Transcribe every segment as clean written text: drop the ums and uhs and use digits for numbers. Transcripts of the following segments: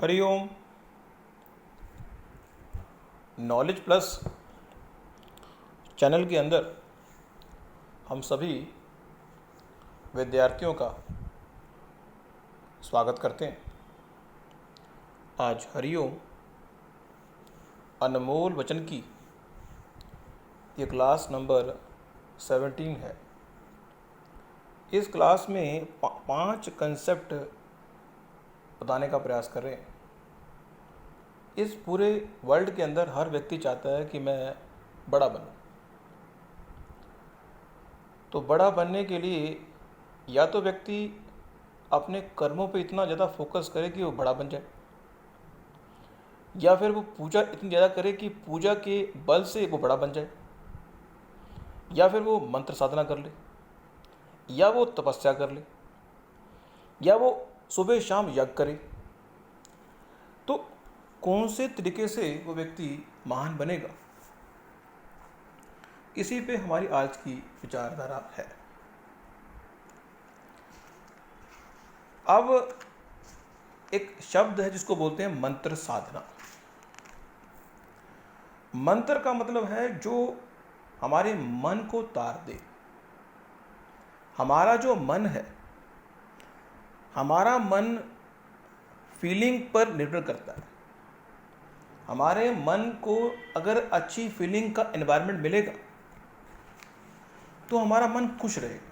Hariom. Knowledge plus channel के अंदर हम सभी विद्यार्थियों का स्वागत करते हैं। आज हरिओम अनमोल वचन की ये क्लास नंबर 17 है। इस क्लास में 5 कंसेप्ट बताने का प्रयास कर रहे हैं। इस पूरे वर्ल्ड के अंदर हर व्यक्ति चाहता है कि मैं बड़ा बनूं। तो बड़ा बनने के लिए या तो व्यक्ति अपने कर्मों पे इतना ज़्यादा फोकस करे कि वो बड़ा बन जाए, या फिर वो पूजा इतनी ज़्यादा करे कि पूजा के बल से वो बड़ा बन जाए, या फिर वो मंत्र साधना कर ले, या वो तपस्या कर ले, या वो सुबह शाम यज्ञ करे। तो कौन से तरीके से वो व्यक्ति महान बनेगा, इसी पे हमारी आज की विचारधारा है। अब एक शब्द है जिसको बोलते हैं मंत्र साधना। मंत्र का मतलब है जो हमारे मन को तार दे। हमारा जो मन है, हमारा मन फीलिंग पर निर्भर करता है। हमारे मन को अगर अच्छी फीलिंग का एनवायरनमेंट मिलेगा तो हमारा मन खुश रहेगा,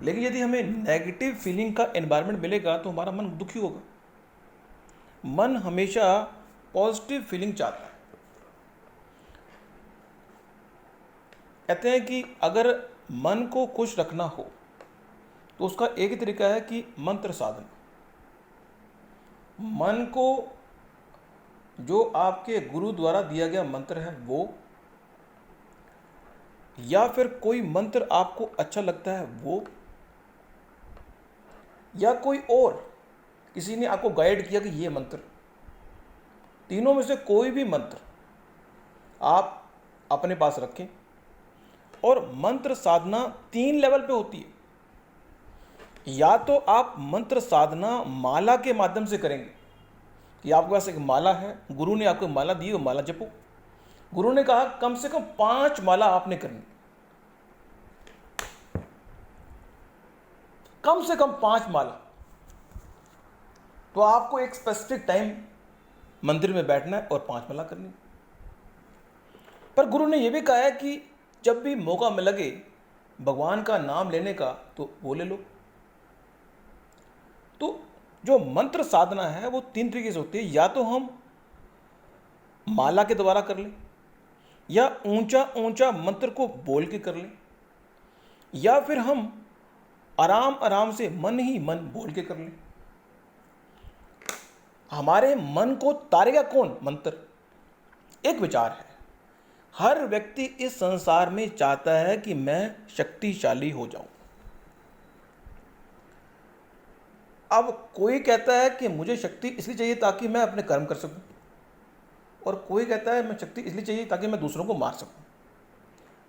लेकिन यदि हमें नेगेटिव फीलिंग का एनवायरनमेंट मिलेगा तो हमारा मन दुखी होगा। मन हमेशा पॉजिटिव फीलिंग चाहता है। कहते हैं कि अगर मन को खुश रखना हो तो उसका एक ही तरीका है कि मंत्र साधना। मन को जो आपके गुरु द्वारा दिया गया मंत्र है वो, या फिर कोई मंत्र आपको अच्छा लगता है वो, या कोई और किसी ने आपको गाइड किया कि ये मंत्र, तीनों में से कोई भी मंत्र आप अपने पास रखें। और मंत्र साधना 3 लेवल पे होती है। या तो आप मंत्र साधना माला के माध्यम से करेंगे कि आपके पास एक माला है, गुरु ने आपको माला दी, वो माला जपो। गुरु ने कहा कम से कम 5 माला आपने करनी, कम से कम 5 माला। तो आपको एक स्पेसिफिक टाइम मंदिर में बैठना है और 5 माला करनी। पर गुरु ने यह भी कहा है कि जब भी मौका में लगे भगवान का नाम लेने का तो वो ले लो। तो जो मंत्र साधना है वो 3 तरीके से होती है। या तो हम माला के द्वारा कर लें, या ऊंचा ऊंचा मंत्र को बोल के कर लें, या फिर हम आराम आराम से मन ही मन बोल के कर लें। हमारे मन को तारेगा कौन? मंत्र। एक विचार है, हर व्यक्ति इस संसार में चाहता है कि मैं शक्तिशाली हो जाऊं। अब कोई कहता है कि मुझे शक्ति इसलिए चाहिए ताकि मैं अपने कर्म कर सकूं, और कोई कहता है मैं शक्ति इसलिए चाहिए ताकि मैं दूसरों को मार सकूं।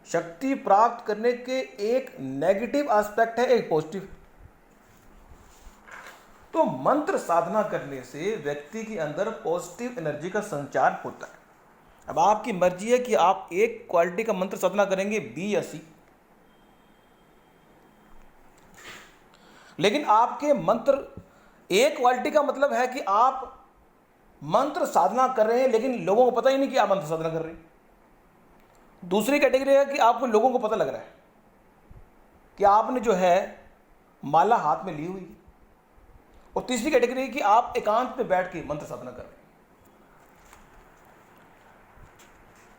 शक्ति प्राप्त करने के एक नेगेटिव एस्पेक्ट है, एक पॉजिटिव। तो मंत्र साधना करने से व्यक्ति के अंदर पॉजिटिव एनर्जी का संचार होता है। अब आपकी मर्जी है कि आप एक क्वालिटी का मंत्र साधना करेंगे, बी या सी। लेकिन आपके मंत्र एक क्वालिटी का मतलब है कि आप मंत्र साधना कर रहे हैं लेकिन लोगों को पता ही नहीं कि आप मंत्र साधना कर रहे हैं। दूसरी कैटेगरी है कि आपको लोगों को पता लग रहा है कि आपने जो है माला हाथ में ली हुई है। और तीसरी कैटेगरी है कि आप एकांत में बैठ के मंत्र साधना कर रहे हैं।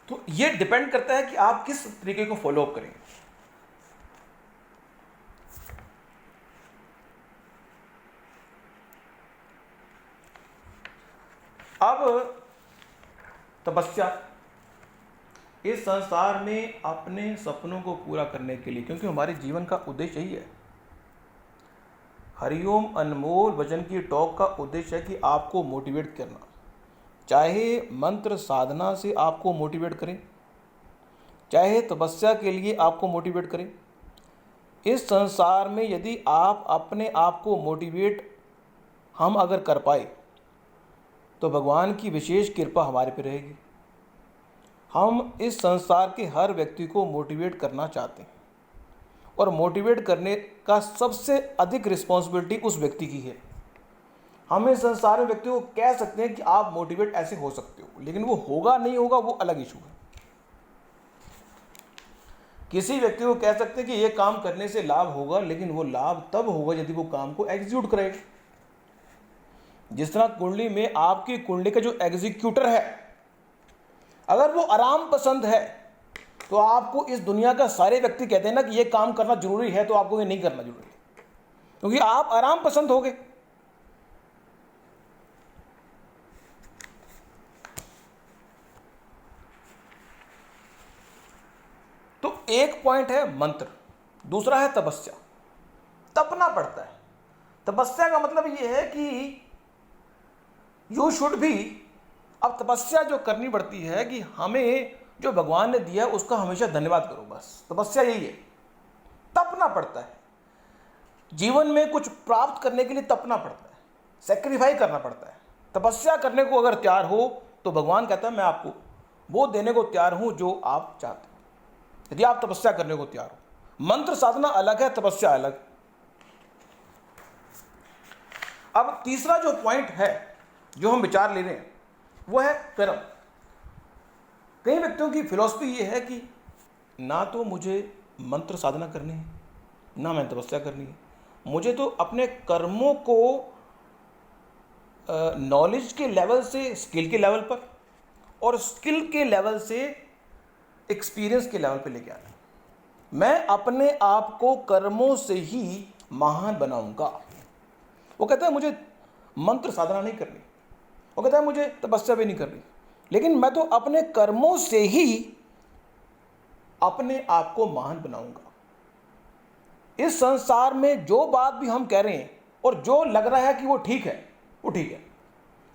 तो यह डिपेंड करता है कि आप किस तरीके को फॉलो अप करेंगे। अब तपस्या, इस संसार में अपने सपनों को पूरा करने के लिए, क्योंकि हमारे जीवन का उद्देश्य यही है। हरिओम अनमोल वचन की टॉक का उद्देश्य है कि आपको मोटिवेट करना। चाहे मंत्र साधना से आपको मोटिवेट करें, चाहे तपस्या के लिए आपको मोटिवेट करें। इस संसार में यदि आप अपने आप को मोटिवेट हम अगर कर पाए तो भगवान की विशेष कृपा हमारे पे रहेगी। हम इस संसार के हर व्यक्ति को मोटिवेट करना चाहते हैं और मोटिवेट करने का सबसे अधिक रिस्पॉन्सिबिलिटी उस व्यक्ति की है। हम इस संसार में व्यक्ति को कह सकते हैं कि आप मोटिवेट ऐसे हो सकते हो, लेकिन वो होगा नहीं होगा वो अलग इशू है। किसी व्यक्ति को कह सकते हैं कि ये काम करने से लाभ होगा, लेकिन वो लाभ तब होगा यदि वो काम को एग्जीक्यूट करेगा। जिस तरह कुंडली में आपकी कुंडली का जो एग्जीक्यूटर है, अगर वो आराम पसंद है तो आपको इस दुनिया का सारे व्यक्ति कहते हैं ना कि ये काम करना जरूरी है, तो आपको ये नहीं करना जरूरी है, क्योंकि आप आराम पसंद हो गए। तो एक पॉइंट है मंत्र, दूसरा है तपस्या। तपना पड़ता है। तपस्या का मतलब यह है कि यू शुड भी, अब तपस्या जो करनी पड़ती है कि हमें जो भगवान ने दिया उसका हमेशा धन्यवाद करो, बस तपस्या यही है। तपना पड़ता है, जीवन में कुछ प्राप्त करने के लिए तपना पड़ता है, सेक्रीफाई करना पड़ता है। तपस्या करने को अगर तैयार हो तो भगवान कहता है मैं आपको वो देने को तैयार हूं जो आप चाहते हो, यदि आप तपस्या करने को तैयार हो। मंत्र साधना अलग है, तपस्या अलग। अब तीसरा जो पॉइंट है जो हम विचार ले रहे हैं वो है कर्म। कई व्यक्तियों की फिलॉसफी ये है कि ना तो मुझे मंत्र साधना करनी है, ना मैं तपस्या करनी है, मुझे तो अपने कर्मों को नॉलेज के लेवल से स्किल के लेवल पर और स्किल के लेवल से एक्सपीरियंस के लेवल पे लेके आना है। मैं अपने आप को कर्मों से ही महान बनाऊंगा। वो कहता है मुझे मंत्र साधना नहीं करनी, वो कहता है मुझे तपस्या भी नहीं करनी, लेकिन मैं तो अपने कर्मों से ही अपने आप को महान बनाऊंगा। इस संसार में जो बात भी हम कह रहे हैं और जो लग रहा है कि वो ठीक है, वो ठीक है,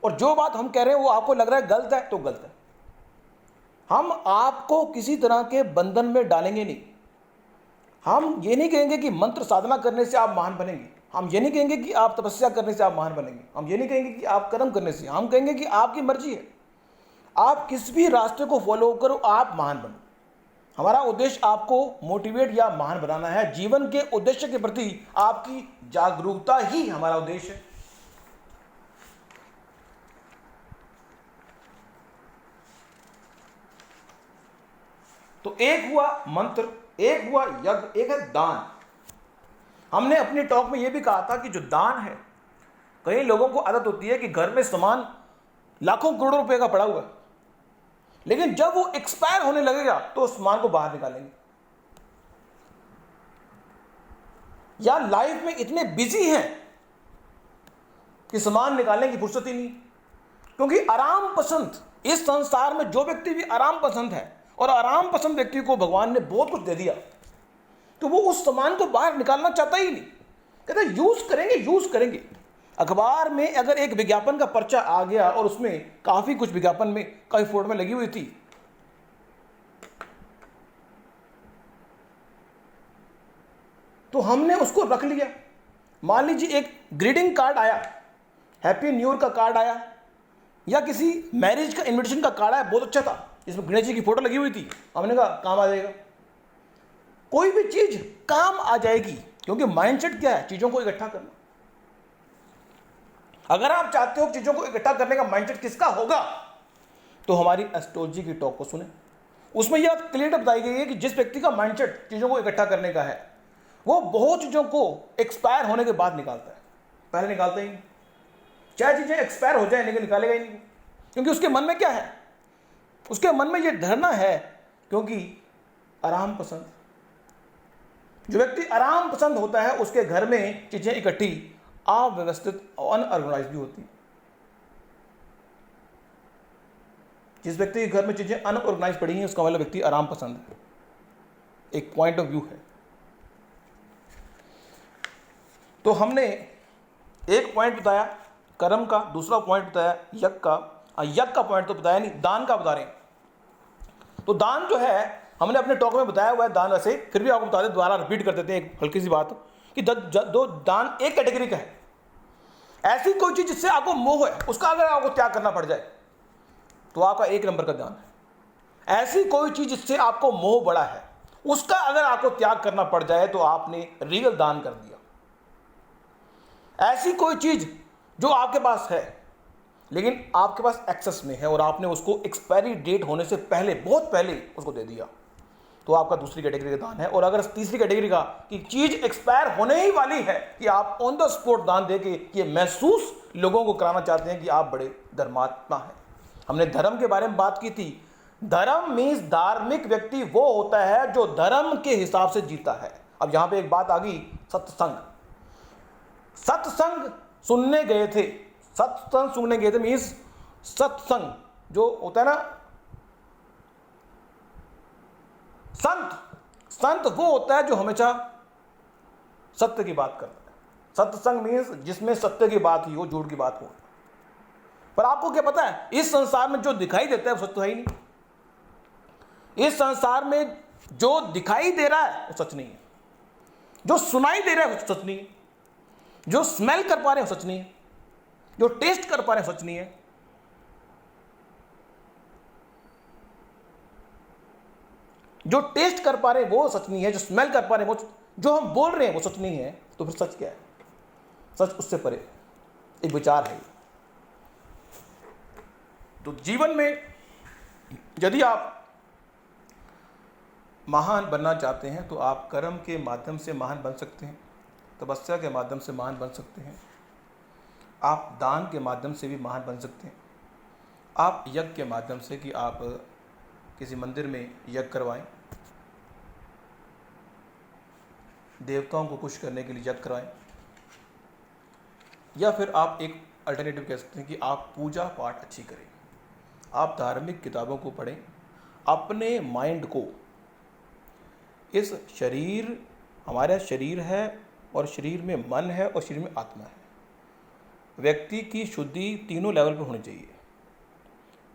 और जो बात हम कह रहे हैं वो आपको लग रहा है गलत है, तो गलत है। हम आपको किसी तरह के बंधन में डालेंगे नहीं। हम ये नहीं कहेंगे कि मंत्र साधना करने से आप महान बनेंगे, हम ये नहीं कहेंगे कि आप तपस्या करने से आप महान बनेंगे, हम ये नहीं कहेंगे कि आप कर्म करने से, हम कहेंगे कि आपकी मर्जी है, आप किस भी रास्ते को फॉलो करो, आप महान बनो। हमारा उद्देश्य आपको मोटिवेट या महान बनाना है। जीवन के उद्देश्य के प्रति आपकी जागरूकता ही हमारा उद्देश्य है। तो एक हुआ मंत्र, एक हुआ यज्ञ, एक है दान। हमने अपनी टॉक में यह भी कहा था कि जो दान है, कई लोगों को आदत होती है कि घर में सामान लाखों करोड़ों रुपए का पड़ा हुआ है, लेकिन जब वो एक्सपायर होने लगेगा तो उस सामान को बाहर निकालेंगे। या लाइफ में इतने बिजी हैं कि सामान निकालने की फुर्सत ही नहीं, क्योंकि आराम पसंद, इस संसार में जो व्यक्ति भी आराम पसंद है और आराम पसंद व्यक्ति को भगवान ने बहुत कुछ दे दिया, तो वो उस सामान को बाहर निकालना चाहता ही नहीं। कहते यूज करेंगे, यूज करेंगे। अखबार में अगर एक विज्ञापन का पर्चा आ गया और उसमें काफी कुछ विज्ञापन में काफी फोटो में लगी हुई थी, तो हमने उसको रख लिया। मान लीजिए एक ग्रीटिंग कार्ड आया, हैप्पी न्यू ईयर का कार्ड आया, या किसी मैरिज का इनविटेशन का कार्ड आया, बहुत अच्छा था, इसमें गणेश जी की फोटो लगी हुई थी, हमने कहा काम आ जाएगा। कोई भी चीज काम आ जाएगी, क्योंकि माइंडसेट क्या है, चीजों को इकट्ठा करना। अगर आप चाहते हो चीजों को इकट्ठा करने का माइंडसेट किसका होगा, तो हमारी एस्ट्रोलॉजी की टॉक को सुने। उसमें यह क्लियर बताई गई है कि जिस व्यक्ति का माइंडसेट चीजों को इकट्ठा करने का है, वो बहुत चीजों को एक्सपायर होने के बाद निकालता है, पहले निकालता ही नहीं। चाहे चीजें एक्सपायर हो जाए लेकिन निकालेगा ही नहीं, क्योंकि उसके मन में क्या है, उसके मन में यह धरना है, क्योंकि आराम पसंद। जो व्यक्ति आराम पसंद होता है उसके घर में चीजें इकट्ठी अव्यवस्थित और अनऑर्गेनाइज भी होती हैं। जिस व्यक्ति के घर में चीजें अनऑर्गेनाइज पड़ी हैं उसका वाला व्यक्ति आराम पसंद है। एक पॉइंट ऑफ व्यू है। तो हमने एक पॉइंट बताया कर्म का, दूसरा पॉइंट बताया यज्ञ का। यज्ञ का पॉइंट तो बताया नहीं, दान का बता रहे हैं। तो दान जो है हमने अपने टॉक में बताया हुआ है दान, वैसे फिर भी आपको बता दें, दोबारा रिपीट कर देते हैं एक हल्की सी बात कि दो दान एक कैटेगरी का है। ऐसी कोई चीज जिससे आपको मोह है, उसका अगर आपको त्याग करना पड़ जाए तो आपका 1 नंबर का दान है। ऐसी कोई चीज जिससे आपको मोह बड़ा है, उसका अगर आपको त्याग करना पड़ जाए तो आपने रियल दान कर दिया। ऐसी कोई चीज जो आपके पास है लेकिन आपके पास एक्सेस में है और आपने उसको एक्सपायरी डेट होने से पहले, बहुत पहले उसको दे दिया, तो आपका दूसरी कैटेगरी का दान है। और अगर तीसरी कैटेगरी का कि चीज एक्सपायर होने ही वाली है कि आप ऑन द स्पॉट दान देके ये महसूस लोगों को कराना चाहते हैं कि आप बड़े धर्मात्मा हैं। हमने धर्म के बारे में बात की थी। धर्म मीन्स धार्मिक व्यक्ति वो होता है जो धर्म के हिसाब से जीता है। अब यहां पे एक बात आ गई, सत्संग। सत्संग सुनने गए थे, सत्संग सुनने गए थे मीन्स सत्संग जो होता है ना, संत वो होता है जो हमेशा सत्य की बात करता है। सत्संग मीन्स जिसमें सत्य की बात ही हो, झूठ की बात हो। पर आपको क्या पता है, इस संसार में जो दिखाई देता है वो सत्य है ही नहीं। इस संसार में जो दिखाई दे रहा है वो सच नहीं है, जो सुनाई दे रहा है वो सच नहीं है, जो स्मेल कर पा रहे हैं वो सच नहीं है, जो टेस्ट कर पा रहे हैं सच नहीं है। जो टेस्ट कर पा रहे हैं वो सच नहीं है, जो स्मेल कर पा रहे हैं वो, जो हम बोल रहे हैं वो सच नहीं है। तो फिर सच क्या है? सच उससे परे एक विचार है। तो जीवन में यदि आप महान बनना चाहते हैं तो आप कर्म के माध्यम से महान बन सकते हैं, तपस्या के माध्यम से महान बन सकते हैं, आप दान के माध्यम से भी महान बन सकते हैं, आप यज्ञ के माध्यम से कि आप किसी मंदिर में यज्ञ करवाएं, देवताओं को खुश करने के लिए यज्ञ करवाएं, या फिर आप एक अल्टरनेटिव कह सकते हैं कि आप पूजा पाठ अच्छी करें, आप धार्मिक किताबों को पढ़ें, अपने माइंड को, इस शरीर, हमारा शरीर है और शरीर में मन है और शरीर में आत्मा है। व्यक्ति की शुद्धि तीनों लेवल पर होनी चाहिए।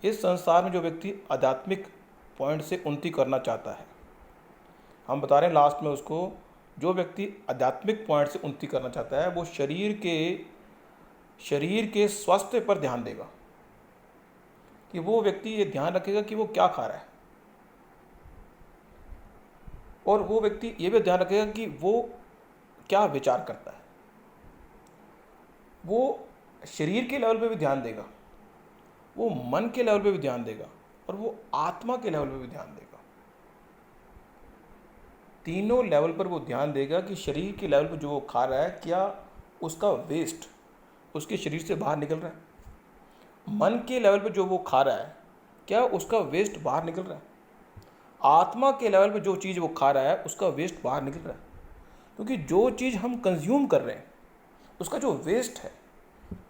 इस संसार में जो व्यक्ति आध्यात्मिक पॉइंट से उन्नति करना चाहता है, हम बता रहे हैं लास्ट में उसको, जो व्यक्ति आध्यात्मिक पॉइंट से उन्नति करना चाहता है वो शरीर के स्वास्थ्य पर ध्यान देगा, कि वो व्यक्ति ये ध्यान रखेगा कि वो क्या खा रहा है, और वो व्यक्ति ये भी ध्यान रखेगा कि वो क्या विचार करता है। वो शरीर के लेवल पे भी ध्यान देगा, वो मन के लेवल पे भी ध्यान देगा, और वो आत्मा के लेवल पे भी ध्यान देगा। तीनों लेवल पर वो ध्यान देगा कि शरीर के लेवल पर जो वो खा रहा है क्या उसका वेस्ट उसके शरीर से बाहर निकल रहा है, मन के लेवल पर जो वो खा रहा है क्या उसका वेस्ट बाहर निकल रहा है, आत्मा के लेवल पर जो चीज़ वो खा रहा है उसका वेस्ट बाहर निकल रहा है। क्योंकि जो चीज़ हम कंज्यूम कर रहे हैं उसका जो वेस्ट है,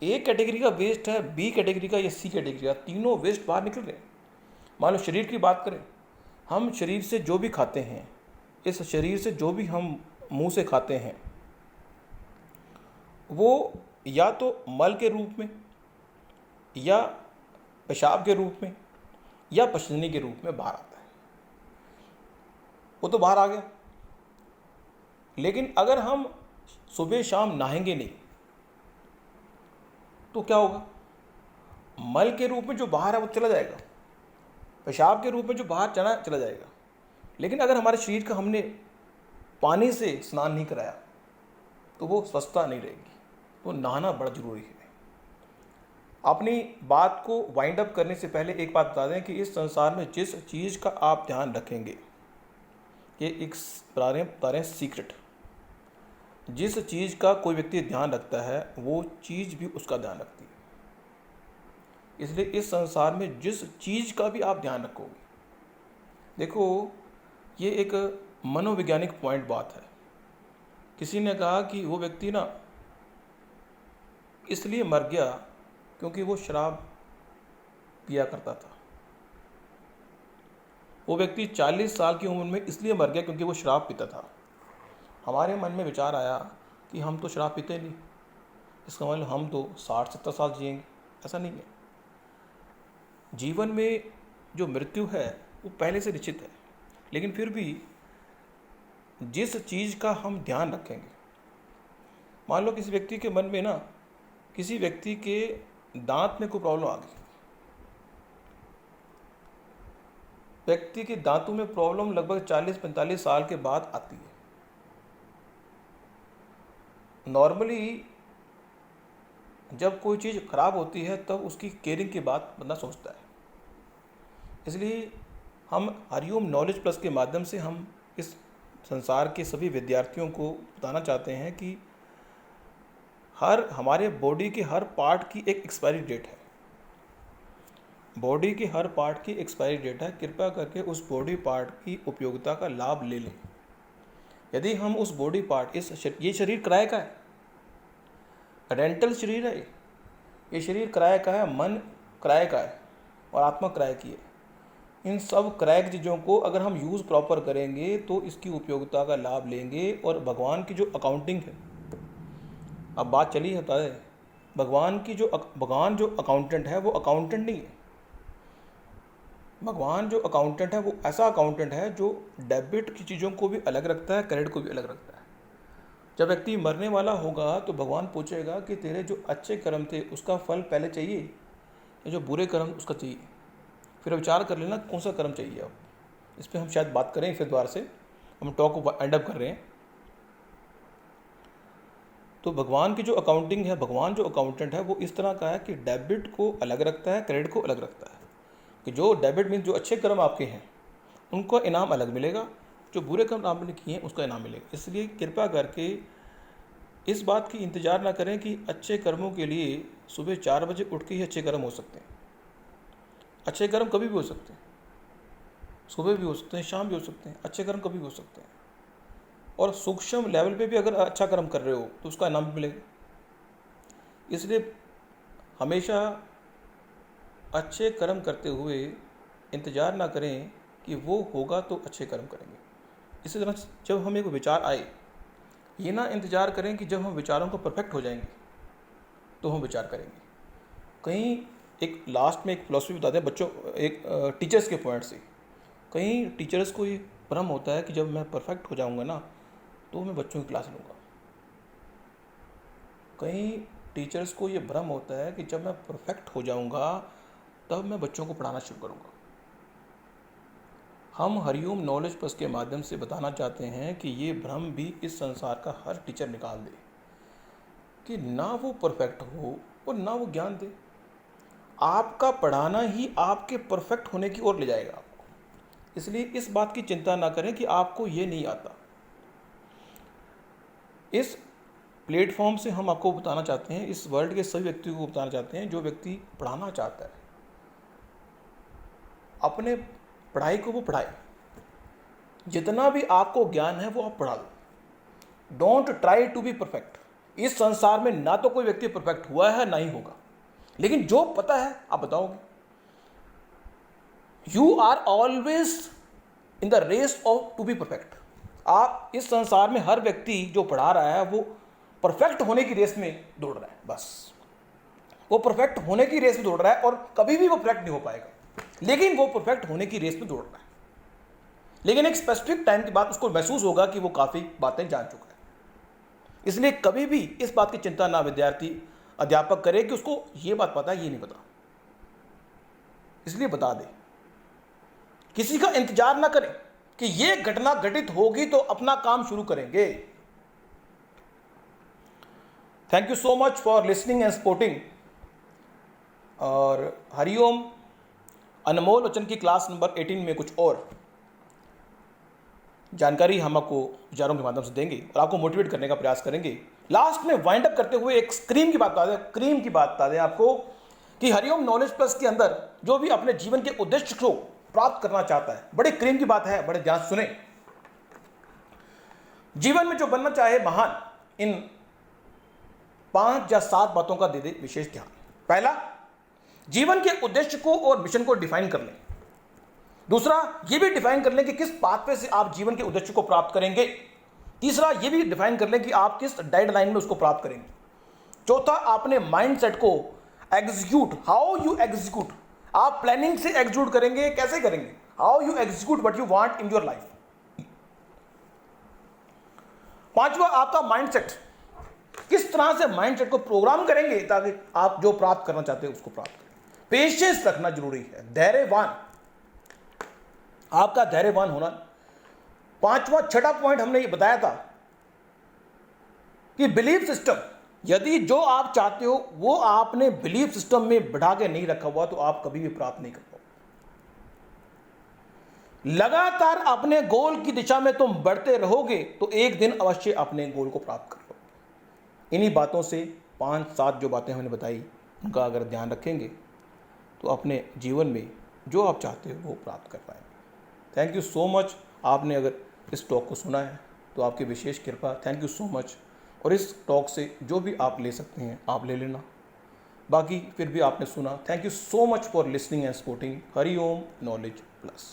ए कैटेगरी का वेस्ट है, बी कैटेगरी का या सी कैटेगरी का, तीनों वेस्ट बाहर निकल रहे हैं। मान लो शरीर की बात करें, हम शरीर से जो भी खाते हैं, इस शरीर से जो भी हम मुंह से खाते हैं वो या तो मल के रूप में या पेशाब के रूप में या पसीने के रूप में बाहर आता है। वो तो बाहर आ गया, लेकिन अगर हम सुबह शाम नहाएंगे नहीं तो क्या होगा? मल के रूप में जो बाहर है वो चला जाएगा, पेशाब के रूप में जो बाहर चला जाएगा। लेकिन अगर हमारे शरीर का हमने पानी से स्नान नहीं कराया तो वो स्वच्छता नहीं रहेगी। तो नहाना बड़ा ज़रूरी है। अपनी बात को वाइंड अप करने से पहले एक बात बता दें कि इस संसार में जिस चीज़ का आप ध्यान रखेंगे, ये एक बता रहे हैं सीक्रेट, जिस चीज़ का कोई व्यक्ति ध्यान रखता है वो चीज़ भी उसका ध्यान रखती है। इसलिए इस संसार में जिस चीज़ का भी आप ध्यान रखोगे, देखो ये एक मनोवैज्ञानिक पॉइंट बात है। किसी ने कहा कि वो व्यक्ति ना इसलिए मर गया क्योंकि वो शराब पिया करता था। वो व्यक्ति 40 साल की उम्र में इसलिए मर गया क्योंकि वो शराब पीता था। हमारे मन में विचार आया कि हम तो शराब पीते नहीं, इसका मतलब हम तो 60-70 साल जिएंगे। ऐसा नहीं है। जीवन में जो मृत्यु है वो पहले से निश्चित है, लेकिन फिर भी जिस चीज़ का हम ध्यान रखेंगे, मान लो किसी व्यक्ति के मन में ना किसी व्यक्ति के दांत में कोई प्रॉब्लम आ गई, व्यक्ति के दांतों में प्रॉब्लम लगभग 40-45 साल के बाद आती है। नॉर्मली जब कोई चीज़ खराब होती है तब उसकी केयरिंग की बात बंदा सोचता है। इसलिए हम हरिओम नॉलेज प्लस के माध्यम से हम इस संसार के सभी विद्यार्थियों को बताना चाहते हैं कि हमारे बॉडी के हर पार्ट की एक एक्सपायरी डेट है। बॉडी के हर पार्ट की एक्सपायरी डेट है। कृपया करके उस बॉडी पार्ट की उपयोगिता का लाभ ले लें। यदि हम उस बॉडी पार्ट ये शरीर किराए का है, रेंटल शरीर है, ये शरीर किराए का है, मन किराए का है और आत्मा किराए की है। इन सब किराए की चीज़ों को अगर हम यूज़ प्रॉपर करेंगे तो इसकी उपयोगिता का लाभ लेंगे। और भगवान की जो अकाउंटिंग है, अब बात चली है, भगवान जो अकाउंटेंट है वो अकाउंटेंट नहीं है। भगवान जो अकाउंटेंट है वो ऐसा अकाउंटेंट है जो डेबिट की चीज़ों को भी अलग रखता है, क्रेडिट को भी अलग रखता है। जब व्यक्ति मरने वाला होगा तो भगवान पूछेगा कि तेरे जो अच्छे कर्म थे उसका फल पहले चाहिए या जो बुरे कर्म उसका चाहिए। फिर विचार कर लेना कौन सा कर्म चाहिए। अब इस पर हम शायद बात करें फिर दोबारा से, हम टॉक को एंड अप कर रहे हैं। तो भगवान की जो अकाउंटिंग है, भगवान जो अकाउंटेंट है वो इस तरह का है कि डेबिट को अलग रखता है, क्रेडिट को अलग रखता है। कि जो डेबिट मीन्स जो अच्छे कर्म आपके हैं उनको इनाम अलग मिलेगा, जो बुरे कर्म आपने किए हैं उसका इनाम मिलेगा। इसलिए कृपया करके इस बात की इंतज़ार ना करें कि अच्छे कर्मों के लिए सुबह 4 बजे उठ के ही अच्छे कर्म हो सकते हैं। अच्छे कर्म कभी भी हो सकते हैं, सुबह भी हो सकते हैं, शाम भी हो सकते हैं। अच्छे कर्म कभी भी हो सकते हैं। और सूक्ष्म लेवल पे भी अगर अच्छा कर्म कर रहे हो तो उसका इनाम भी मिलेगा। इसलिए हमेशा अच्छे कर्म करते हुए इंतज़ार ना करें कि वो होगा तो अच्छे कर्म करेंगे। इसी तरह जब हमें कोई विचार आए, ये ना इंतज़ार करें कि जब हम विचारों को परफेक्ट हो जाएंगे तो हम विचार करेंगे। कहीं एक लास्ट में एक फिलॉसफी बता दें बच्चों, एक टीचर्स के पॉइंट से, कहीं टीचर्स को ये भ्रम होता है कि जब मैं परफेक्ट हो जाऊंगा ना तो मैं बच्चों की क्लास लूँगा। कहीं टीचर्स को ये भ्रम होता है कि जब मैं परफेक्ट हो जाऊंगा तब मैं बच्चों को पढ़ाना शुरू करूँगा। हम हरिओम नॉलेज प्लस के माध्यम से बताना चाहते हैं कि ये भ्रम भी इस संसार का हर टीचर निकाल दे कि ना वो परफेक्ट हो और ना वो ज्ञान दे। आपका पढ़ाना ही आपके परफेक्ट होने की ओर ले जाएगा आपको। इसलिए इस बात की चिंता ना करें कि आपको ये नहीं आता। इस प्लेटफॉर्म से हम आपको बताना चाहते हैं, इस वर्ल्ड के सभी व्यक्तियों को बताना चाहते हैं, जो व्यक्ति पढ़ाना चाहता है अपने पढ़ाई को वो पढ़ाए। जितना भी आपको ज्ञान है वो आप पढ़ा दो। Don't try to be perfect. इस संसार में ना तो कोई व्यक्ति परफेक्ट हुआ है ना ही होगा, लेकिन जो पता है आप बताओगे। You are always in the race of to be perfect. आप इस संसार में हर व्यक्ति जो पढ़ा रहा है वो परफेक्ट होने की रेस में दौड़ रहा है। बस वो परफेक्ट होने की रेस में दौड़ रहा है और कभी भी वो परफेक्ट नहीं हो पाएगा, लेकिन वो परफेक्ट होने की रेस में दौड़ रहा है। लेकिन एक स्पेसिफिक टाइम के बाद उसको महसूस होगा कि वो काफ़ी बातें जान चुका है। इसलिए कभी भी इस बात की चिंता ना विद्यार्थी अध्यापक करे कि उसको ये बात पता है, ये नहीं पता। इसलिए बता दे, किसी का इंतजार ना करें कि ये घटना घटित होगी तो अपना काम शुरू करेंगे। Thank you so much for listening and supporting. और हरिओम अनमोल वचन की क्लास नंबर 18 में कुछ और जानकारी हम आपको विचारों के माध्यम से देंगे और आपको मोटिवेट करने का प्रयास करेंगे। लास्ट में वाइंड अप करते हुए एक क्रीम की बात बता दें आपको कि हरिओम नॉलेज प्लस के अंदर जो भी अपने जीवन के उद्देश्य को प्राप्त करना चाहता है, बड़ी क्रीम की बात है, बड़े ध्यान से सुने। जीवन में जो बनना चाहे महान, इन 5 या 7 बातों का दे दे विशेष ध्यान। पहला, जीवन के उद्देश्य को और मिशन को डिफाइन कर लें। दूसरा, यह भी डिफाइन कर लें कि किस पाथवे से आप जीवन के उद्देश्य को प्राप्त करेंगे। तीसरा, यह भी डिफाइन कर लें कि आप किस डेडलाइन में उसको प्राप्त करेंगे। चौथा, आपने माइंडसेट को एग्जीक्यूट, हाउ यू एग्जीक्यूट, आप प्लानिंग से एग्जीक्यूट करेंगे, कैसे करेंगे, how you execute what you want in your life. पांचवा, आपका माइंडसेट किस तरह से माइंडसेट को प्रोग्राम करेंगे ताकि आप जो प्राप्त करना चाहते हैं उसको प्राप्त करें। पेशेंस रखना जरूरी है, धैर्यवान, आपका धैर्यवान होना। पांचवा छठा पॉइंट हमने ये बताया था कि बिलीफ सिस्टम, यदि जो आप चाहते हो वो आपने बिलीफ सिस्टम में बढ़ा के नहीं रखा हुआ तो आप कभी भी प्राप्त नहीं कर पाओगे। लगातार अपने गोल की दिशा में तुम बढ़ते रहोगे तो एक दिन अवश्य अपने गोल को प्राप्त कर लोगे। इन्हीं बातों से 5-7 जो बातें हमने बताई उनका अगर ध्यान रखेंगे तो अपने जीवन में जो आप चाहते हो वो प्राप्त कर पाएंगे। Thank you so much. आपने अगर इस टॉक को सुना है तो आपकी विशेष कृपा, थैंक यू सो मच। और इस टॉक से जो भी आप ले सकते हैं आप ले लेना, बाकी फिर भी आपने सुना, thank you so much for listening and supporting. Hari Om knowledge plus.